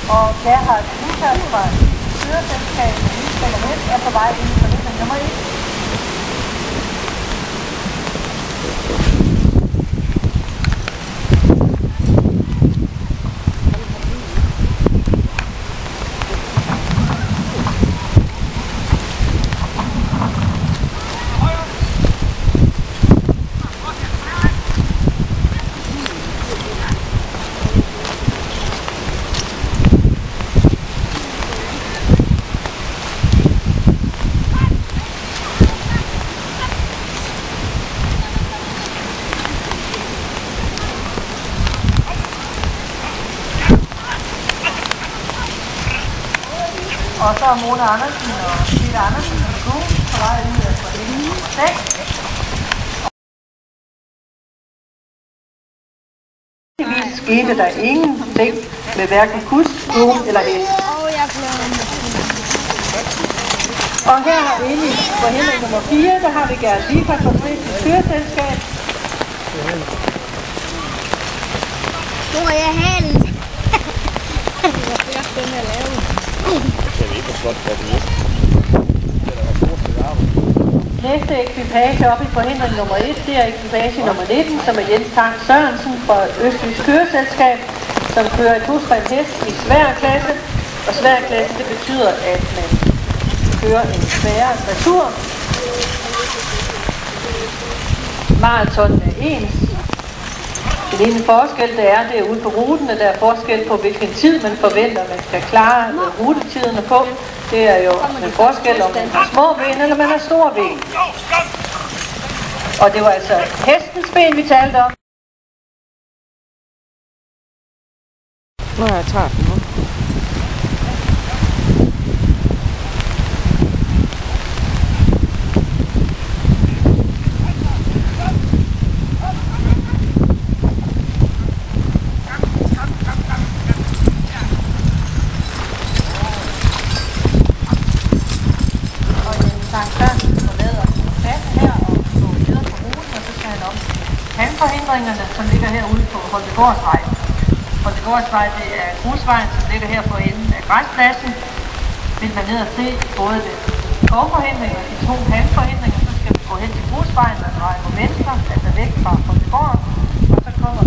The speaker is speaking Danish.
Og Gerhard Lukas fra køreselskabet Lysbæk og Vest er på vej ind i forløbning nummer 1. Og så er Mona Andersen og Peter Andersen og Gu på vej ud af forløbning nummer 6. Skete der ingenting med hverken kusk, gu eller hest. Og her inde i forhindring nummer 4, der har vi Gert Liefert fra Svenskens Køreselskab. Nu er jeg halen. Den er lavet. Næste ekvipage op i forhindring nummer 1, det er ekvipage nummer 19, som er Jens Tang Sørensen fra Østjysk Køreselskab, som kører et husbredt hest i svær klasse. Og svær klasse, det betyder, at man kører en sværere dressur. Marathon er ens. Den ene forskel, det er ude på ruten, at der er forskel på, hvilken tid man forventer, man skal klare rutetiderne på. Det er jo en forskel, om man har små ben eller man har store ben. Og det var altså hestens ben, vi talte om. Nu er jeg træt nu. Handforhindringerne, som ligger herude på Holtegårdsvej. Holtegårdsvej, det er grusvejen, som ligger her for enden af græspladsen. Vil man ned og se både den skovforhindring og de 2 handforhindringer, så skal vi gå hen til grusvejen og dreje på venstre, altså væk fra Holtegård, og så kommer